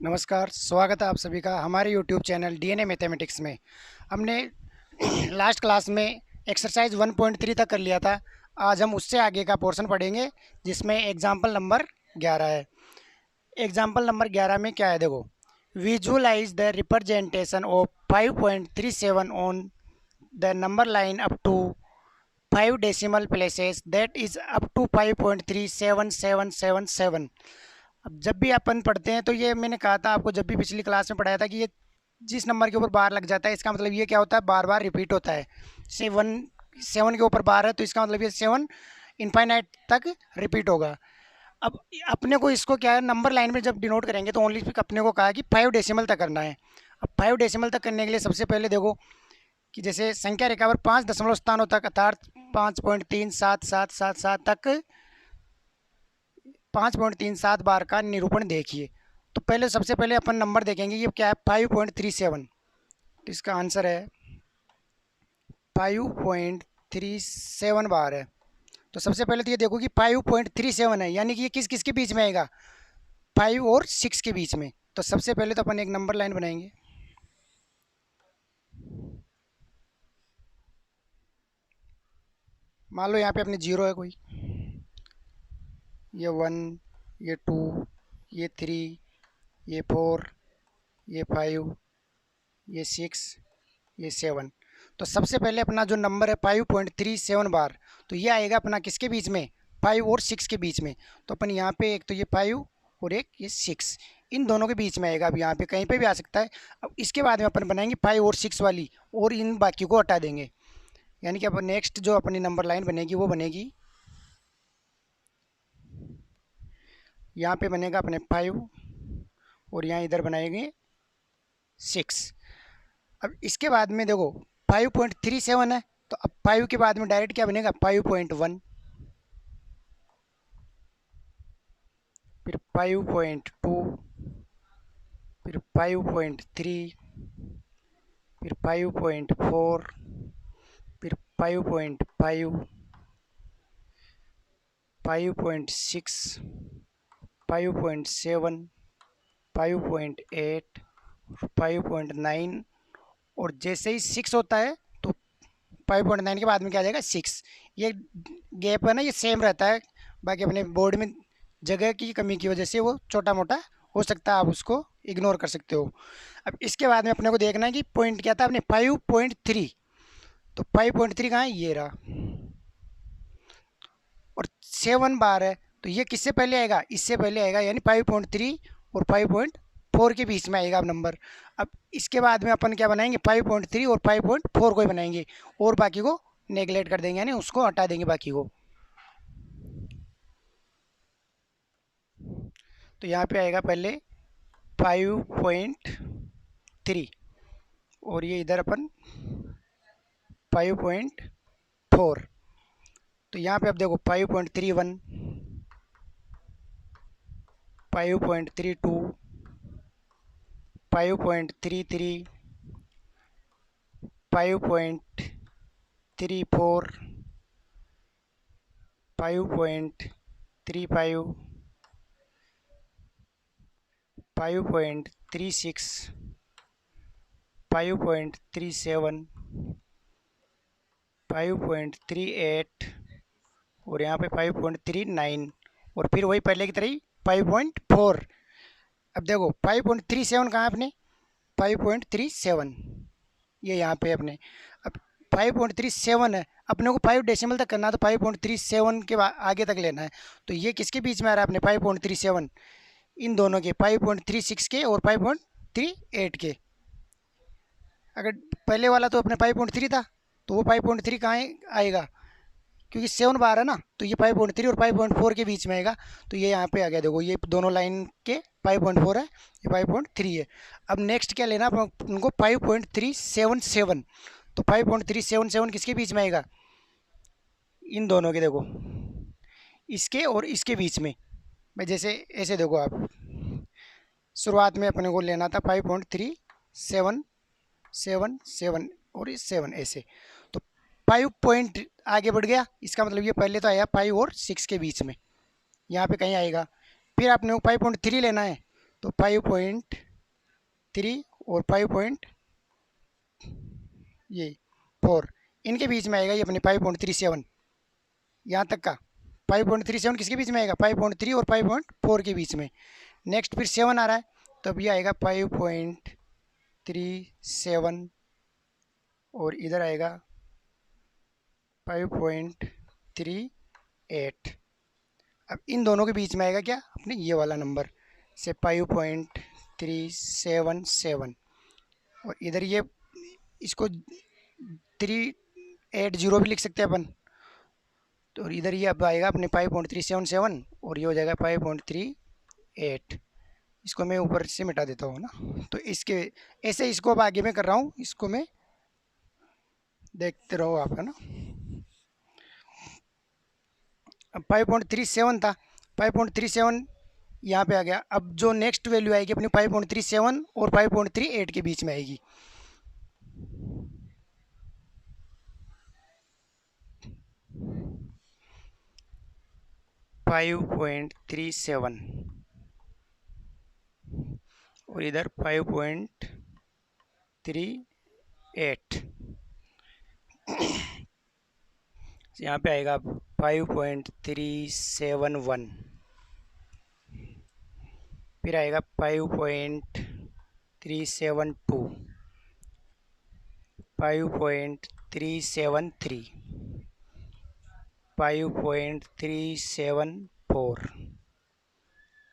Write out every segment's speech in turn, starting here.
नमस्कार, स्वागत है आप सभी का हमारे YouTube चैनल डीएनए मैथमेटिक्स में। हमने लास्ट क्लास में एक्सरसाइज 1.3 तक कर लिया था। आज हम उससे आगे का पोर्शन पढ़ेंगे जिसमें एग्जाम्पल नंबर 11 है। एग्जाम्पल नंबर 11 में क्या है, देखो। Visualise the representation of 5.37 on the number line up to 5 decimal places that is up to 5.37777। अब जब भी अपन पढ़ते हैं तो ये मैंने कहा था आपको, जब भी पिछली क्लास में पढ़ाया था कि ये जिस नंबर के ऊपर बार लग जाता है इसका मतलब ये क्या होता है, बार बार रिपीट होता है। सेवन सेवन के ऊपर बार है तो इसका मतलब ये सेवन इनफाइनाइट तक रिपीट होगा। अब अपने को इसको क्या है, नंबर लाइन में जब डिनोट करेंगे तो ओनली अपने को कहा कि 5 डेसिमल तक करना है। अब 5 डेसिमल तक करने के लिए सबसे पहले देखो कि जैसे संख्या रेखा पर 5 दशमलव स्थानों तक अर्थात 5.3777 तक 5.37 बार का निरूपण देखिए। तो पहले सबसे पहले अपन नंबर देखेंगे, ये क्या है 5.37। तो इसका आंसर है 5.37 बार है। तो सबसे पहले तो ये देखो कि 5.37 है, यानी कि ये किस किस के बीच में आएगा, 5 और 6 के बीच में। तो सबसे पहले तो अपन एक नंबर लाइन बनाएंगे। मान लो यहाँ पे अपने जीरो है कोई, ये 1, ये 2, ये 3, ये 4, ये 5, ये 6, ये 7। तो सबसे पहले अपना जो नंबर है 5.37 बार, तो ये आएगा अपना किसके बीच में, 5 और 6 के बीच में। तो अपन यहाँ पे एक तो ये 5 और एक ये 6, इन दोनों के बीच में आएगा। अब यहाँ पे कहीं पे भी आ सकता है। अब इसके बाद में अपन बनाएंगे 5 और 6 वाली और इन बाकी को हटा देंगे, यानी कि अपन नेक्स्ट जो अपनी नंबर लाइन बनेगी वो बनेगी, यहाँ पे बनेगा अपने 5 और यहाँ इधर बनाएंगे 6। अब इसके बाद में देखो 5.37 है, तो अब 5 के बाद में डायरेक्ट क्या बनेगा 5.1, फिर 5.2, फिर 5.3, फिर 5.4, फिर 5.5, 5.6, 5.7, 5.8, 5.9। और जैसे ही 6 होता है तो 5.9 के बाद में क्या आ जाएगा 6। ये गैप है ना, ये सेम रहता है। बाकी अपने बोर्ड में जगह की कमी की वजह से वो छोटा मोटा हो सकता है, आप उसको इग्नोर कर सकते हो। अब इसके बाद में अपने को देखना है कि पॉइंट क्या था अपने 5.3। तो 5.3 कहाँ है, ये रहा। और 7 बार है तो ये किससे पहले आएगा, इससे पहले आएगा, यानी 5.3 और 5.4 के बीच में आएगा अब नंबर। अब इसके बाद में अपन क्या बनाएंगे 5.3 और 5.4 को ही बनाएंगे और बाकी को नेगलेक्ट कर देंगे, यानी उसको हटा देंगे बाकी को। तो यहाँ पे आएगा पहले 5.3 और ये इधर अपन 5.4। तो यहाँ पे अब देखो 5.31, 5.32, 5.33, 5.34, 5.35, 5.36, 5.37, 5.38 और यहाँ पे 5.39 और फिर वही पहले की तरह ही 5.4। अब देखो 5.37 कहाँ है अपने, 5.37 ये यहाँ पे अपने। अब 5.37 है, अपने को 5 डेसिमल तक करना है तो 5.37 के आगे तक लेना है। तो ये किसके बीच में आ रहा है अपने 5.37, इन दोनों के 5.36 के और 5.38 के। अगर पहले वाला तो अपने 5.3 था तो वो 5.3 कहाँ आएगा, क्योंकि 7 बार है ना, तो ये 5.3 और 5.4 के बीच में आएगा। तो ये यहाँ पे आ गया, देखो ये दोनों लाइन के 5.4 है, ये 5.3 है। अब नेक्स्ट क्या लेना उनको 5.377। तो 5.377 किसके बीच में आएगा, इन दोनों के, देखो इसके और इसके बीच में। भाई जैसे ऐसे देखो आप, शुरुआत में अपने को लेना था 5.377 और इस 7 ऐसे। तो 5 पॉइंट आगे बढ़ गया, इसका मतलब ये पहले तो आया 5 और 6 के बीच में, यहाँ पे कहीं आएगा। फिर आपने को 5.3 लेना है, तो 5.3 और 5.4 इनके बीच में आएगा ये अपने 5.37, यहाँ तक का 5.37 किसके बीच में आएगा, 5.3 और 5.4 के बीच में। नेक्स्ट फिर 7 आ रहा है, तो अब ये आएगा 5.37 और इधर आएगा 5.38। अब इन दोनों के बीच में आएगा क्या, अपने ये वाला नंबर से 5.377 और इधर ये इसको 380 भी लिख सकते हैं अपन। तो इधर ये अब आएगा अपने 5.377 और ये हो जाएगा 5.38। इसको मैं ऊपर से मिटा देता हूँ ना, तो इसके ऐसे इसको अब आगे मैं कर रहा हूँ, इसको मैं देखते रहो आप, है ना। अब 5.37 था, 5.37 यहाँ पे आ गया। अब जो नेक्स्ट वैल्यू आएगी अपनी 5.37 और 5.38 के बीच में आएगी। फाइव पॉइंट थ्री सेवन और इधर 5.38, यहाँ पे आएगा 5.371, फिर आएगा 5.372, 5.373, 5.374,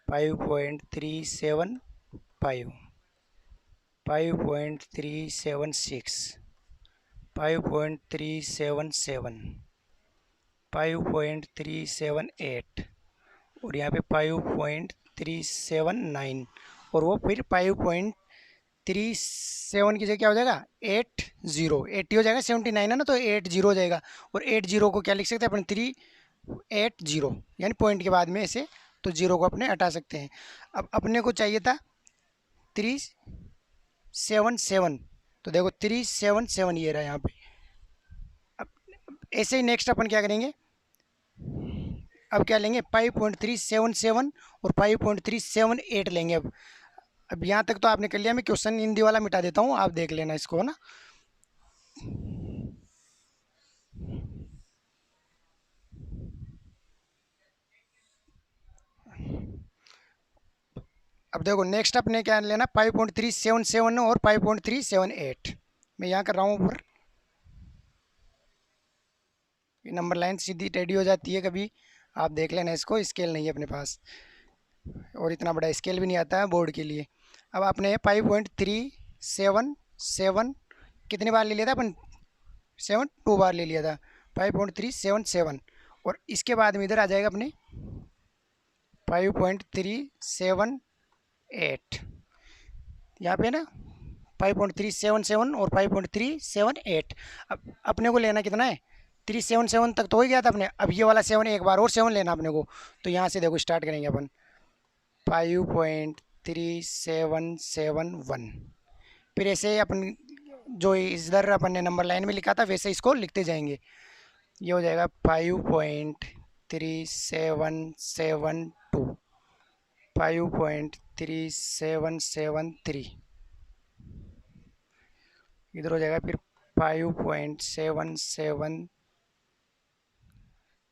5.375, 5.376, 5.377, 5.378 और यहाँ पे 5.379 और वो फिर 5.37 की जगह क्या हो जाएगा 80, 80 हो जाएगा, 79 है ना, तो 80 हो जाएगा। और 80 को क्या लिख सकते हैं अपन, 380, यानी पॉइंट के बाद में ऐसे, तो 0 को अपने हटा सकते हैं। अब अपने को चाहिए था 377, तो देखो 377 ये रहा यहाँ पे। अब ऐसे ही नेक्स्ट अपन क्या करेंगे, अब क्या लेंगे 5.377 और 5.378 लेंगे। अब यहाँ तक तो आपने कर लिया, मैं क्वेश्चन हिंदी वाला मिटा देता हूँ, आप देख लेना इसको ना। अब देखो नेक्स्ट अपने क्या लेना, 5.377 और 5.378 मैं यहाँ कर रहा हूँ ऊपर। ये नंबर लाइन सीधी टेढ़ी हो जाती है कभी, आप देख लेना इसको, स्केल नहीं है अपने पास और इतना बड़ा स्केल भी नहीं आता है बोर्ड के लिए। अब आपने 5.377 कितने बार ले लिया था अपन, 2 बार ले लिया था, 5.377 और इसके बाद में इधर आ जाएगा अपने 5.378, यहाँ पे ना 5.377 और 5.378। अब अपने को लेना कितना है, 377 तक तो हो ही गया था अपने। अब ये वाला 7 एक बार और 7 लेना अपने को, तो यहाँ से देखो स्टार्ट करेंगे अपन 5.3771, फिर ऐसे अपन जो इधर अपन ने नंबर लाइन में लिखा था वैसे इसको लिखते जाएंगे। ये हो जाएगा 5.3772, 5.3773, इधर हो जाएगा फिर 5.773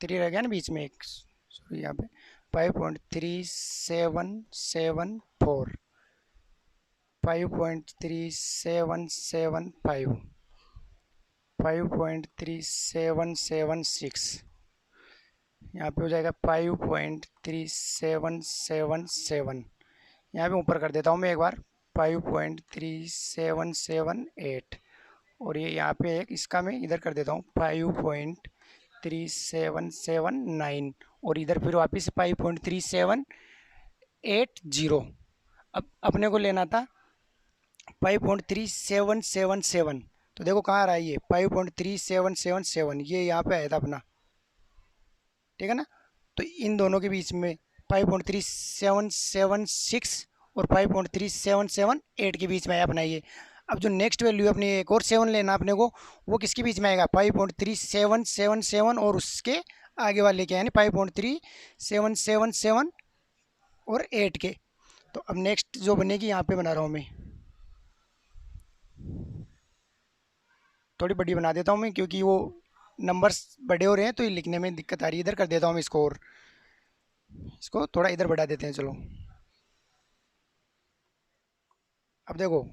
रह गया ना बीच में एक, सॉरी यहाँ पे 5.3774, 5.3775, 5.3776, यहाँ पे हो जाएगा 5.3777, यहाँ पे ऊपर कर देता हूँ मैं एक बार 5.3778 और ये यहाँ पे एक इसका मैं इधर कर देता हूँ 5.3779 और इधर फिर वापस 5.3780। अब अपने को लेना था 5.3777, तो देखो कहाँ आ रहा है ये 5.3777, ये यहाँ पे आया था अपना, ठीक है ना। तो इन दोनों के बीच में 5.3776 और 5.3778 के बीच में आया अपना ये। अब जो नेक्स्ट वैल्यू अपनी एक और 7 लेना अपने को, वो किसके बीच में आएगा 5.3777 और उसके आगे वाले के, यानी 5.3777 और 8 के। तो अब नेक्स्ट जो बनेगी यहाँ पे बना रहा हूँ मैं, थोड़ी बड़ी बना देता हूँ मैं, क्योंकि वो नंबर्स बड़े हो रहे हैं तो ये लिखने में दिक्कत आ रही है। इधर कर देता हूँ मैं इसको, और इसको थोड़ा इधर बढ़ा देते हैं। चलो अब देखो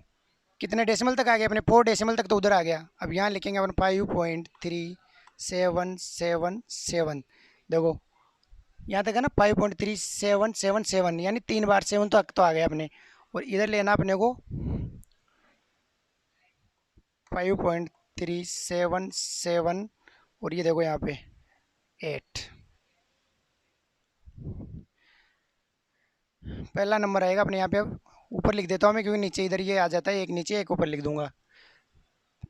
कितने डेसिमल तक आ गया अपने, 4 डेसिमल तक तो उधर आ गया। अब यहाँ लिखेंगे अपन 5.3777। देखो यहाँ तक है ना, 5.3777, यानी 3 बार 7 तो आ गया अपने। और इधर लेना अपने को 5.377, और ये देखो यहाँ पे 8। पहला नंबर आएगा अपने यहाँ पे। अब ऊपर लिख देता हूँ मैं, क्योंकि नीचे इधर ये आ जाता है, एक नीचे एक ऊपर लिख दूंगा।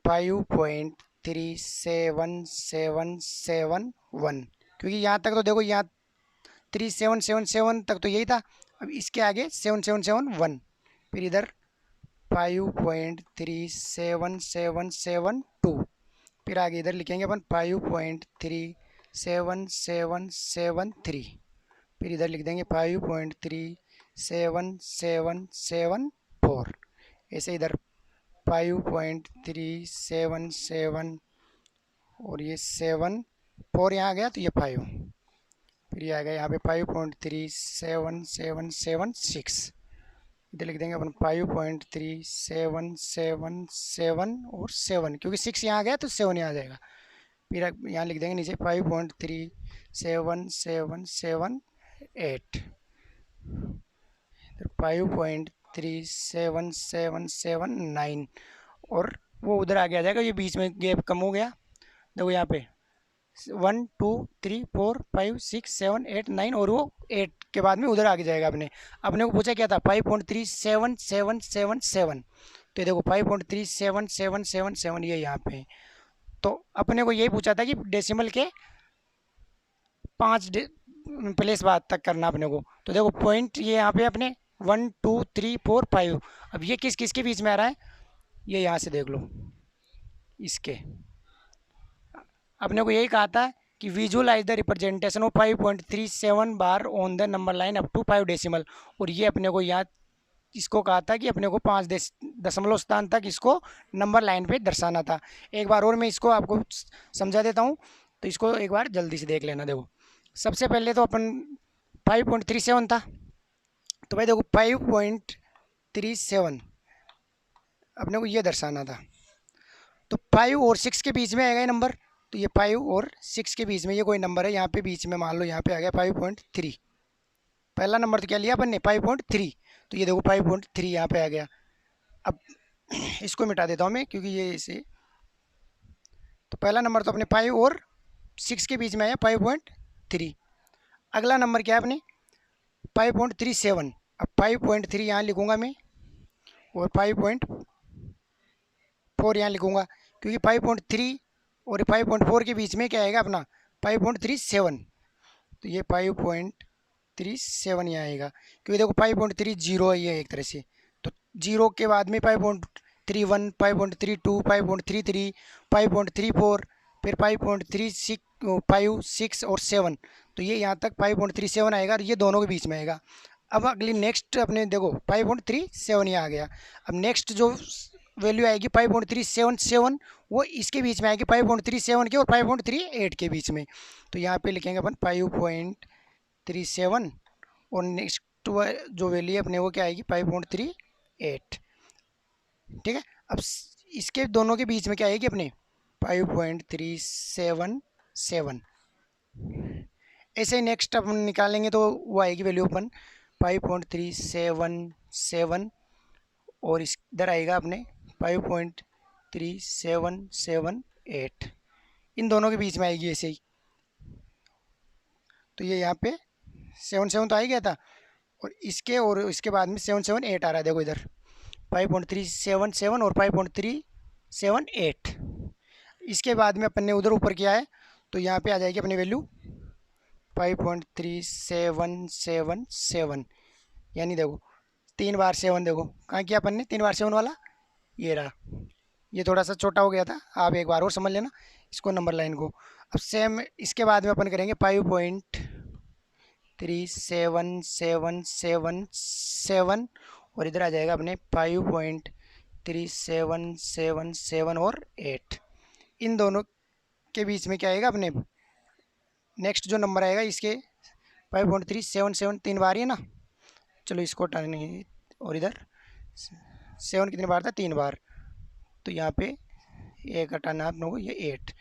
5.37771, क्योंकि यहाँ तक तो देखो, यहाँ 3777 तक तो यही था। अब इसके आगे 7771, फिर इधर 5.37772, फिर आगे इधर लिखेंगे अपन 5.37773, फिर इधर लिख देंगे 5.37774, ऐसे इधर 5.377, और ये 7 4 यहाँ आ गया तो ये 5, फिर ये आ गया यहाँ पे 5.37776, इधर लिख देंगे अपन 5.37777 और 7, क्योंकि 6 यहाँ आ गया तो 7 यहाँ आ जाएगा। फिर यहाँ लिख देंगे नीचे 5.37778, 5.37779, और वो उधर आगे आ जाएगा। ये बीच में गैप कम हो गया। देखो यहाँ पे 1 2 3 4 5 6 7 8 9, और वो 8 के बाद में उधर आगे जाएगा। अपने अपने को पूछा क्या था, 5.37777, तो ये देखो 5.37777 ये यहाँ पे। तो अपने को यही पूछा था कि डेसिमल के 5 प्लेस बाद तक करना अपने को। तो देखो पॉइंट ये यहाँ पे अपने 1 2 3 4 5। अब ये किस किस के बीच में आ रहा है, ये यहाँ से देख लो, इसके। अपने को यही कहा था कि visualise the representation of 5.37 bar on the number line up to 5 decimal. और ये अपने को यहाँ इसको कहा था कि अपने को 5 दशमलव स्थान तक इसको नंबर लाइन पे दर्शाना था। एक बार और मैं इसको आपको समझा देता हूँ, तो इसको एक बार जल्दी से देख लेना। देखो सबसे पहले तो अपन 5.37 था, तो भाई देखो 5.37 अपने को ये दर्शाना था। तो 5 और 6 के बीच में आएगा ये नंबर, तो ये 5 और 6 के बीच में ये कोई नंबर है, यहाँ पे बीच में मान लो यहाँ पे आ गया 5.3। पहला नंबर तो क्या लिया अपन ने, 5.3, तो ये देखो 5.3 यहाँ पे आ गया। अब इसको मिटा देता हूँ मैं, क्योंकि ये इसे, तो पहला नंबर तो अपने 5 और 6 के बीच में आया 5.3। अगला नंबर क्या है अपने 5.37। अब 5.3 यहाँ लिखूंगा मैं, और 5.4 यहाँ लिखूंगा, क्योंकि 5.3 और 5.4 के बीच में क्या आएगा अपना 5.37, तो ये 5.37 यहाँ आएगा। क्योंकि देखो 5.30 है ये एक तरह से, तो 0 के बाद में 5.31, 5.32, 5.33, 5.34, फिर 5.36, 5, 6 और 7, तो ये यहाँ तक 5.37 आएगा, और ये दोनों के बीच में आएगा। अब अगली नेक्स्ट अपने देखो 5.37 यहाँ आ गया। अब नेक्स्ट जो वैल्यू आएगी 5.377, वो इसके बीच में आएगी 5.37 के और 5.38 के बीच में। तो यहाँ पे लिखेंगे अपन 5.37, और नेक्स्ट जो वैल्यू है अपने वो क्या आएगी 5.38। ठीक है, अब इसके दोनों के बीच में क्या आएगी अपने 5.377। ऐसे ही नेक्स्ट अपन निकालेंगे तो वो आएगी वैल्यू अपन 5.377, और इधर आएगा अपने 5.3778, इन दोनों के बीच में आएगी ऐसे ही। तो ये यहाँ पे 7 तो आ ही गया था, और इसके बाद में 778 आ रहा है। देखो इधर 5.377 और 5.378, इसके बाद में अपन ने उधर ऊपर किया है, तो यहाँ पे आ जाएगी अपनी वैल्यू 5.3777, यानी देखो 3 बार 7, देखो कहाँ किया अपन ने 3 बार 7 वाला, ये रहा। ये थोड़ा सा छोटा हो गया था, आप एक बार और समझ लेना इसको नंबर लाइन को। अब सेम इसके बाद में अपन करेंगे 3.3777 और इधर आ जाएगा अपने 5.3777 और 8। इन दोनों के बीच में क्या आएगा अपने नेक्स्ट जो नंबर आएगा इसके 5.377 तीन बार ही है ना। चलो इसको हटाने और इधर 7 कितनी बार था, 3 बार, तो यहाँ पे एक हटाना आप लोगों को, ये 8।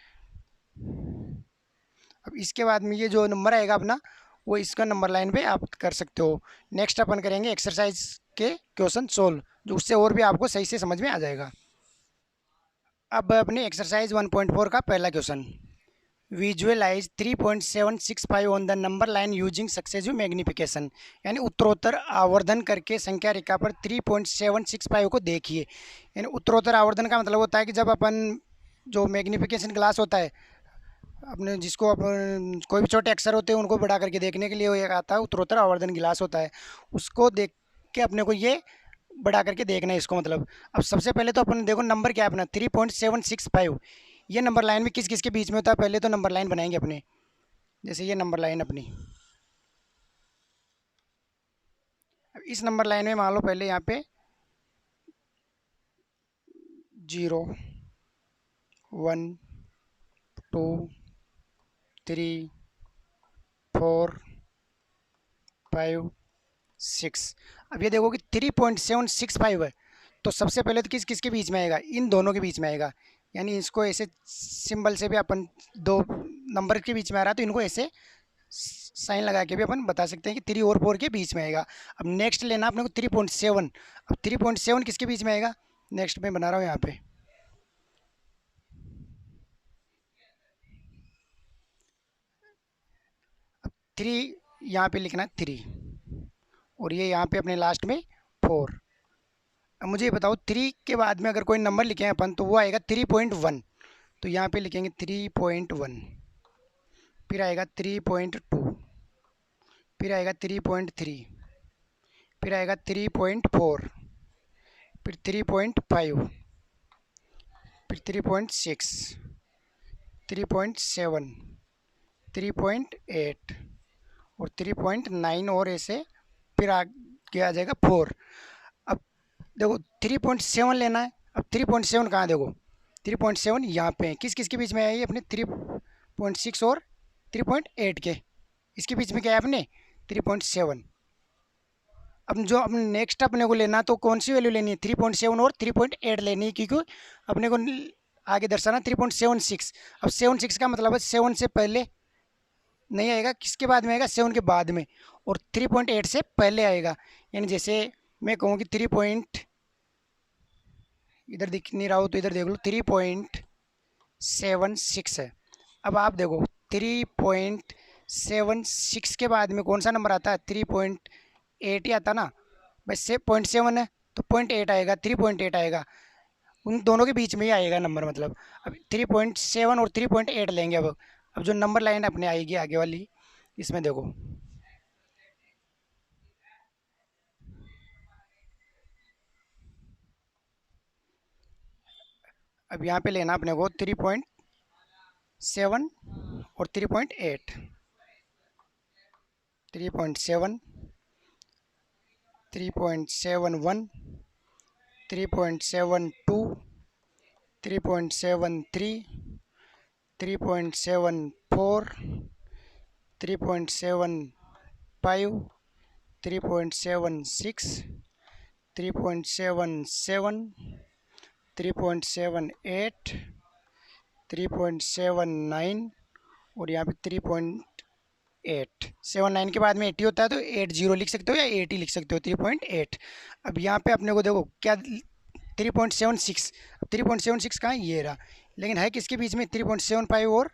अब इसके बाद में ये जो नंबर आएगा अपना वो इसका नंबर लाइन पे आप कर सकते हो। नेक्स्ट अपन करेंगे एक्सरसाइज के क्वेश्चन सोल्व, जो उससे और भी आपको सही से समझ में आ जाएगा। अब अपने एक्सरसाइज 1.4 का पहला question, visualise 3.765 on the number line using successive magnification, यानी उत्तरोत्तर आवर्धन करके संख्या रेखा पर 3.765 को देखिए। यानी उत्तरोत्तर आवर्धन का मतलब होता है कि जब अपन जो मैग्निफिकेशन ग्लास होता है अपने, जिसको अपन कोई भी छोटे अक्षर होते हैं उनको बड़ा करके देखने के लिए वो एक आता है उत्तरोत्तर आवर्धन गिलास होता है, उसको देख के अपने को ये बड़ा करके देखना है इसको। मतलब अब सबसे पहले तो अपन देखो नंबर क्या है अपना 3.765, ये नंबर लाइन में किस किस के बीच में होता है, पहले तो नंबर लाइन बनाएंगे अपने। जैसे ये नंबर लाइन अपनी, अब इस नंबर लाइन में मान लो पहले यहाँ पे 0 1 2 3 4 5 6। अब ये देखो कि 3.765 है, तो सबसे पहले तो किस किस के बीच में आएगा, इन दोनों के बीच में आएगा। यानी इसको ऐसे सिंबल से भी अपन, दो नंबर के बीच में आ रहा है तो इनको ऐसे साइन लगा के भी अपन बता सकते हैं कि 3 और 4 के बीच में आएगा। अब नेक्स्ट लेना अपने को 3.7। अब 3.7 किसके बीच में आएगा, नेक्स्ट मैं बना रहा हूँ यहाँ पे, अब 3 यहाँ पे लिखना है 3 और ये यहाँ पे अपने लास्ट में 4। अब मुझे ये बताओ 3 के बाद में अगर कोई नंबर लिखे हैं अपन तो वो आएगा 3.1, तो यहाँ पे लिखेंगे 3.1, फिर आएगा 3.2, फिर आएगा 3.3, फिर आएगा 3.4, फिर 3.5, फिर 3.6, 3.7, 3.8 और 3.9 और ऐसे फिर आगे आ जाएगा 4। अब देखो 3.7 लेना है, अब 3.7 कहाँ, देखो 3.7 यहाँ पे है, किस किस के बीच में है अपने 3.6 और 3.8 के, इसके बीच में क्या है अपने 3.7। अब जो अपने नेक्स्ट अपने को लेना तो कौन सी वैल्यू लेनी है, 3.7 और 3.8 लेनी है, क्योंकि अपने को आगे दर्शाना 3.76। अब 76 का मतलब है 7 से पहले नहीं आएगा, किसके बाद में आएगा, 7 के बाद में, और 3.8 से पहले आएगा। यानी जैसे मैं कहूँ कि 3 इधर दिख नहीं रहा हो तो इधर देख लो 3.76 है। अब आप देखो 3.76 के बाद में कौन सा नंबर आता है, 3.8 ही आता ना भाई, से 0.7 है तो 0.8 आएगा, 3.8 आएगा, उन दोनों के बीच में ही आएगा नंबर। मतलब अब 3.7 और 3.8 लेंगे। अब जो नंबर लाइन अपने आएगी आगे वाली, इसमें देखो अब यहाँ पे लेना अपने को 3.7 और 3.8, 3.7, 3.71, 3.72, 3.73, 3.74, 3.75, 3.76, 3.77, 3.78, 3.79 और यहाँ पे 3.8। 79 के बाद में 80 होता है तो 80 लिख सकते हो या 80 लिख सकते हो, 3.8। अब यहाँ पे अपने को देखो क्या 3.76, अब 3.76 कहाँ है, ये रहा, लेकिन है किसके बीच में, 3.75 और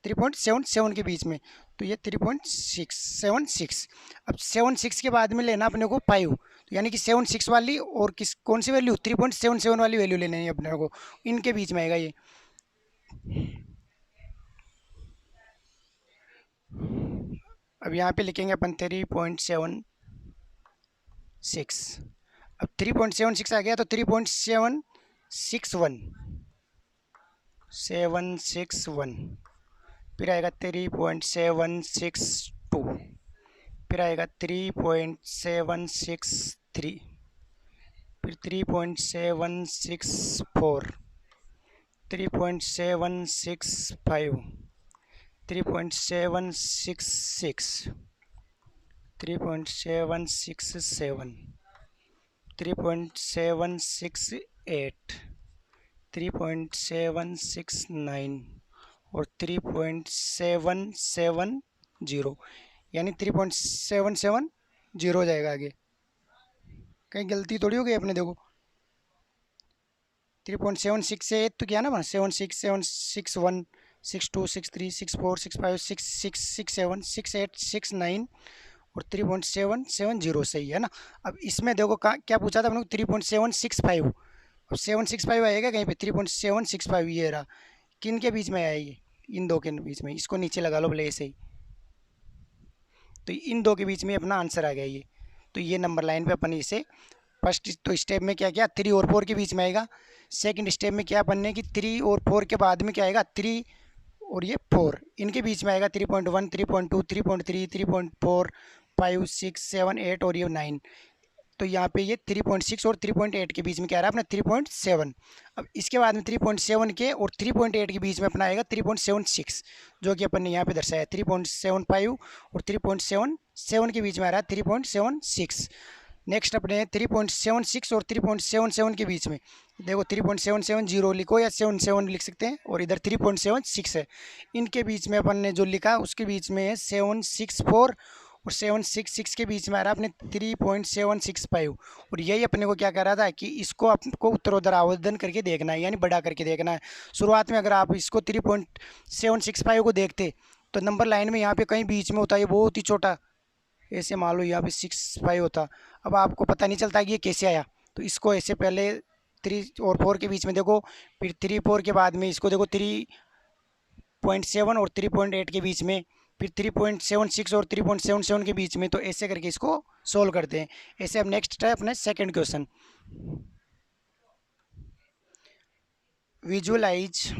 3.77 के बीच में, तो ये 3.676। अब 76 के बाद में लेना अपने को 5, तो यानी कि 76 वाली और किस कौन सी वैल्यू, 3.77 वाली वैल्यू लेनी है अपने को, इनके बीच में आएगा ये। अब यहाँ पे लिखेंगे अपन 3.76। अब 3.76 आ गया तो 3.761, 761, फिर आएगा 3.762, 2, फिर आएगा 3.763, फिर 3.764, 3.765, 3.766, 3.767, 3.768, 3.769 और 3.770, यानी 3.770 हो जाएगा आगे। कहीं गलती थोड़ी हो गई अपने, देखो 3.76 से 8 तो किया ना, 7 6 7 6 1 6 2 6 3 6 4 6 5 6 6 6 7 6 8 6 9 और 3.770 सही है ना। अब इसमें देखो क्या पूछा था अपने को, 3.765। अब 765 आएगा कहीं पे, 3.765 ये रहा। किन के बीच में आया ये, इन दो के बीच में, इसको नीचे लगा लो भले ऐसे ही। तो इन दो के बीच में अपना आंसर आ गया ये। तो ये नंबर लाइन पे अपन इसे फर्स्ट तो स्टेप में क्या किया, 3 और 4 के बीच में आएगा। सेकंड स्टेप में क्या बनने की, 3 और 4 के बाद में क्या आएगा, 3 और ये 4 इनके बीच में आएगा, 3.1 3.2 3.3 3.4 5 6 7 8 और ये 9। तो यहाँ पे ये 3.6 और 3.8 के बीच में क्या रहा अपना 3.7। अब इसके बाद में 3.7 के और 3.8 के बीच में अपना आएगा 3.76, जो कि अपन ने यहाँ पे दर्शाया 3.75 और 3.77 के बीच में आ रहा है 3.76। नेक्स्ट अपने 3.76 और 3.77 के बीच में देखो 3.770 लिखो या 77 लिख सकते हैं, और इधर 3.76 है। इनके बीच में अपन ने जो लिखा उसके बीच में है 764 और 766 के बीच में आ रहा है अपने 3.765। और यही अपने को क्या कह रहा था कि इसको आपको उत्तरोत्तर आवर्धन करके देखना है, यानी बड़ा करके देखना है। शुरुआत में अगर आप इसको 3.765 को देखते तो नंबर लाइन में यहाँ पे कहीं बीच में होता है बहुत ही छोटा, ऐसे मान लो यहाँ पे 6.5 होता। अब आपको पता नहीं चलता कि ये कैसे आया, तो इसको ऐसे पहले 3 और 4 के बीच में देखो, फिर 3 4 के बाद में इसको देखो 3.7 और 3.8 के बीच में, फिर 3.76 और 3.77 के बीच में। तो ऐसे करके इसको सोल्व करते हैं। ऐसे अब नेक्स्ट है अपने सेकंड क्वेश्चन, विजुअलाइज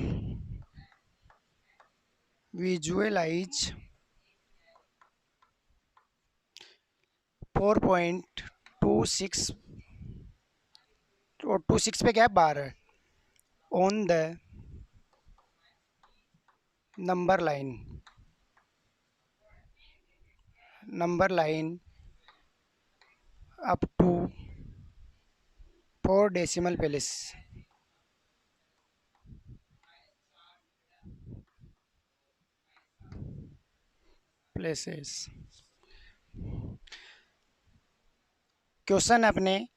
4.26 और 26 पे क्या है 12 on the number line up to 4 decimal places. Question अपने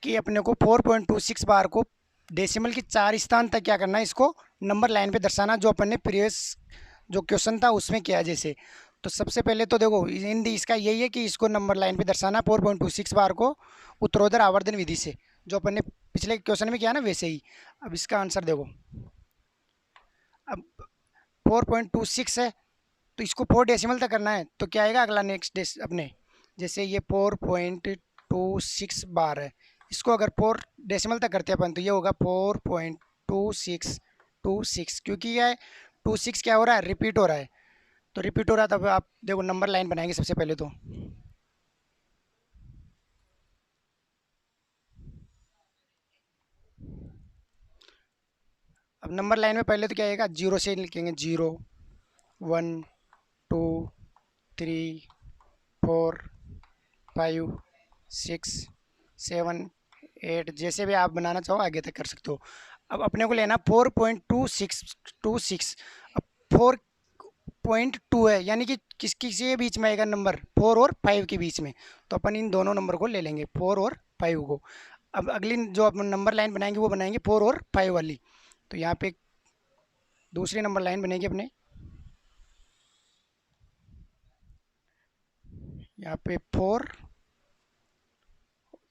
कि अपने को 4.26 बार को डेसिमल की 4 स्थान तक क्या करना है, इसको नंबर लाइन पे दर्शाना, जो अपन ने प्रीवियस जो क्वेश्चन था उसमें किया जैसे। तो सबसे पहले तो देखो हिंदी इसका यही है कि इसको नंबर लाइन पे दर्शाना 4.26 बार को उत्तरोत्तर आवर्धन विधि से, जो अपन ने पिछले क्वेश्चन में किया ना वैसे ही। अब इसका आंसर देखो, अब 4.26 है तो इसको 4 डेसिमल तक करना है, तो क्या आएगा अगला नेक्स्ट अपने, जैसे ये 4.26 बार है, इसको अगर 4 डेसिमल तक करते हैं अपन तो ये होगा 4.2626, क्योंकि ये 26 क्या हो रहा है, रिपीट हो रहा है। तो रिपीट हो रहा है, तब आप देखो नंबर लाइन बनाएंगे सबसे पहले तो। अब नंबर लाइन में पहले तो क्या आएगा, 0 से लिखेंगे, 0 1 2 3 4 5 6 7 8, जैसे भी आप बनाना चाहो आगे तक कर सकते हो। अब अपने को लेना 4.2626। अब 4.2 है, यानी कि किसी के बीच में आएगा नंबर 4 और 5 के बीच में, तो अपन इन दोनों नंबर को ले लेंगे 4 और 5 को। अब अगली जो अपन नंबर लाइन बनाएंगे वो बनाएंगे 4 और 5 वाली। तो यहाँ पे दूसरी नंबर लाइन बनेगी अपने, यहाँ पे 4,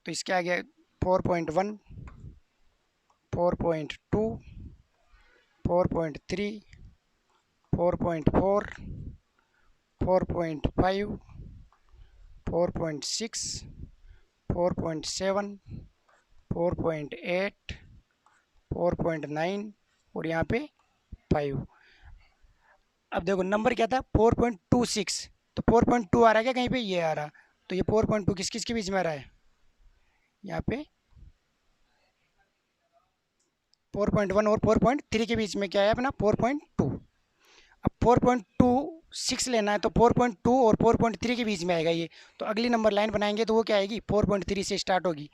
तो इसके आगे 4.1 4.2 4.3 4.4 4.5 4.6 4.7 4.8 4.9 और यहाँ पे 5। अब देखो नंबर क्या था 4.26, तो 4.2 आ रहा है क्या कहीं पे, ये आ रहा। तो ये 4.2 किस किस के बीच में आ रहा है, यहाँ पे 4.1 और 4.3 के बीच में क्या है अपना 4.2। अब 4.26 लेना है तो 4.2 और 4.3 के बीच में आएगा ये। तो अगली नंबर लाइन बनाएंगे तो वो क्या आएगी, 4.3 से स्टार्ट होगी।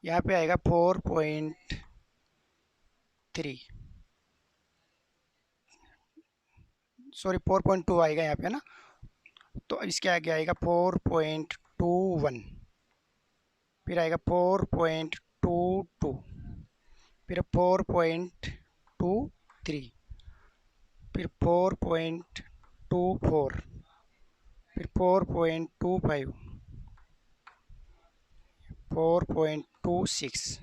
यहाँ पे आएगा 4.3, सॉरी 4.2 आएगा यहाँ पे ना। तो इसके आगे आएगा 4.21, फिर आएगा 4.22, फिर 4.23, फिर 4.24, फिर 4.25, 4.26,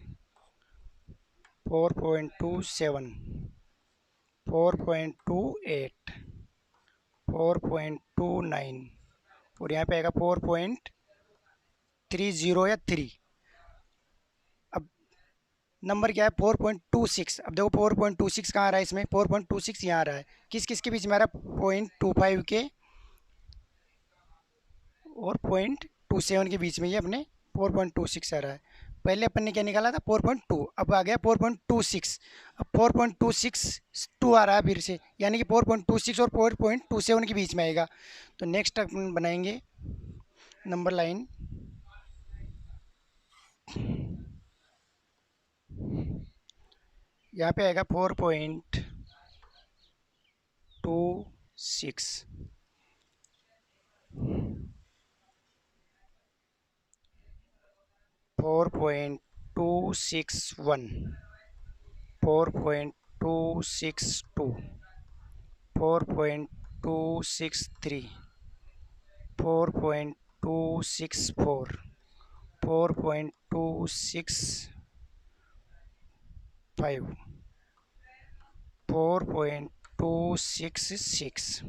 4.27, 4.28, 4.29 और यहाँ पे आएगा 4.30 या 3। अब नंबर क्या है 4.26। अब देखो 4.26 कहाँ आ रहा है इसमें, 4.26 यहाँ आ रहा है। किस किस के बीच में आ रहा है, 0.25 के और 0.27 के बीच में ये अपने 4.26 आ रहा है। पहले अपन ने क्या निकाला था 4.2, अब आ गया 4.26। अब 4.26 आ रहा है फिर से, यानी कि 4.26 और 4.27 के बीच में आएगा। तो नेक्स्ट अपन बनाएंगे नंबर लाइन, यहाँ पे आएगा 4.26, 4.261, 4.262, 4.263, 4.264, 4.265, 4.266,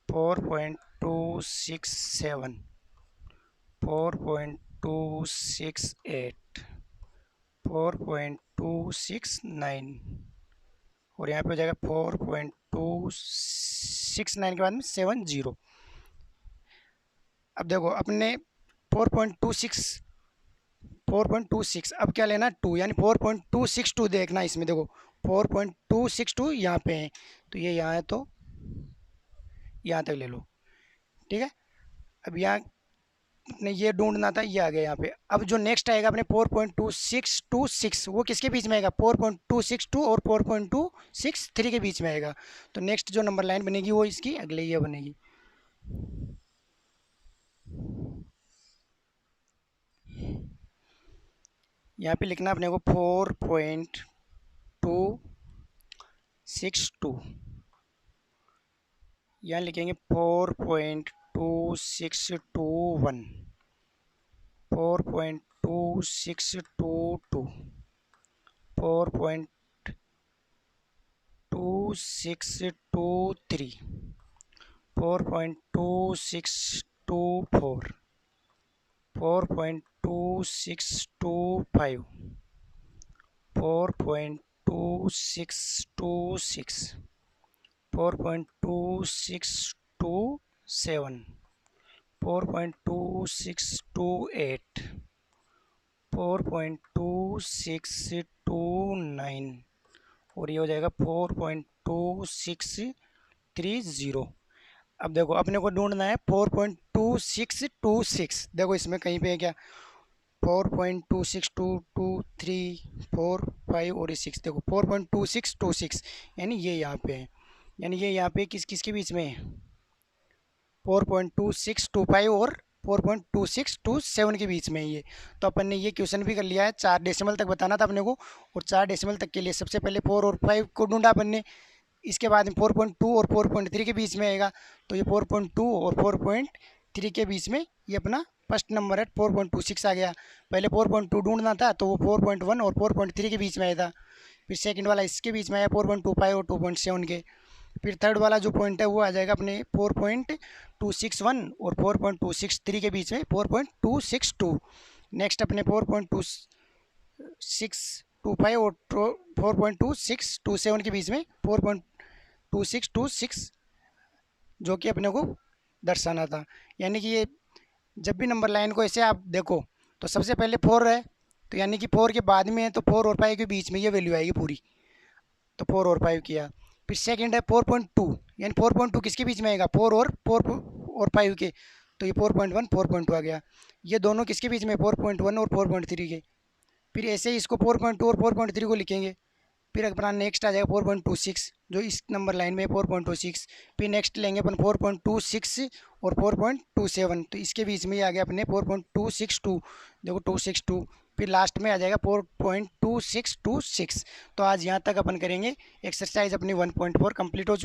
4.267, 4.268, 4.269 और यहाँ पे हो जाएगा 4.269 के बाद में 70। अब देखो अपने 4.26 अब क्या लेना 2, यानी 4.262 देखना इसमें। देखो 4.262 यहाँ पे है, तो ये यहाँ है तो यहाँ तक ले लो, ठीक है। अब यहाँ अपने ये ढूंढना था, ये आ गया यहाँ पे। अब जो नेक्स्ट आएगा अपने 4.2626 वो किसके बीच में आएगा, 4.262 और 4.263 के बीच में आएगा। तो नेक्स्ट जो नंबर लाइन बनेगी वो इसकी अगले ये बनेगी। यहाँ पे लिखना अपने को 4.262, यहाँ लिखेंगे 4.2621, 4.2622, 4.2623, 4.2624, 4.2625, 4.2626, 4.2627, 4.2628, 4.2629 और ये हो जाएगा 4.2630। अब देखो अपने को ढूंढना है 4.2626। देखो इसमें कहीं पे है क्या 4.2622 4 5 और 6। देखो 4.2626 यानी ये यहाँ पे है, यानी ये यहाँ पे किस किस के बीच में है 4.2625 और 4.2627 के बीच में है ये। तो अपन ने ये क्वेश्चन भी कर लिया है, 4 डेसिमल तक बताना था अपने को, और 4 डेसिमल तक के लिए सबसे पहले 4 और 5 को ढूंढा अपन ने। इसके बाद में 4.2 और 4.3 के बीच में आएगा, तो ये 4.2 और 4.3 के बीच में ये अपना फर्स्ट नंबर है 4.26 आ गया। पहले 4.2 ढूंढना था तो वो 4.1 और 4.3 के बीच में आया था। फिर सेकंड वाला इसके बीच में आया 4.25 और 2.7 के। फिर थर्ड वाला जो पॉइंट है वो आ जाएगा अपने 4.261 और 4.263 के बीच में 4.262। नेक्स्ट अपने 4.26 4.25 और 4.2627 के बीच में 4.2626 जो कि अपने को दर्शाना था। यानी कि ये जब भी नंबर लाइन को ऐसे आप देखो तो सबसे पहले 4 है, तो यानी कि 4 के बाद में है, तो 4 और 5 के बीच में ये वैल्यू आएगी पूरी, तो 4 और 5 किया। फिर सेकंड है 4.2, यानी 4.2 किसके बीच में आएगा, 4 और 5 के, तो ये 4.1 4.2 आ गया। ये दोनों किसके बीच में, 4.1 और 4.3 के। फिर ऐसे ही इसको 4.2 और 4.3 को लिखेंगे। फिर अपना नेक्स्ट आ जाएगा 4.26 जो इस नंबर लाइन में 4.26। फिर नेक्स्ट लेंगे अपन 4.26 और 4.27, तो इसके बीच में ये आ गया अपने 4.262, देखो 262। फिर लास्ट में आ जाएगा 4.2626। तो आज यहाँ तक अपन करेंगे एक्सरसाइज अपनी 1.4 कंप्लीट हो चुकी।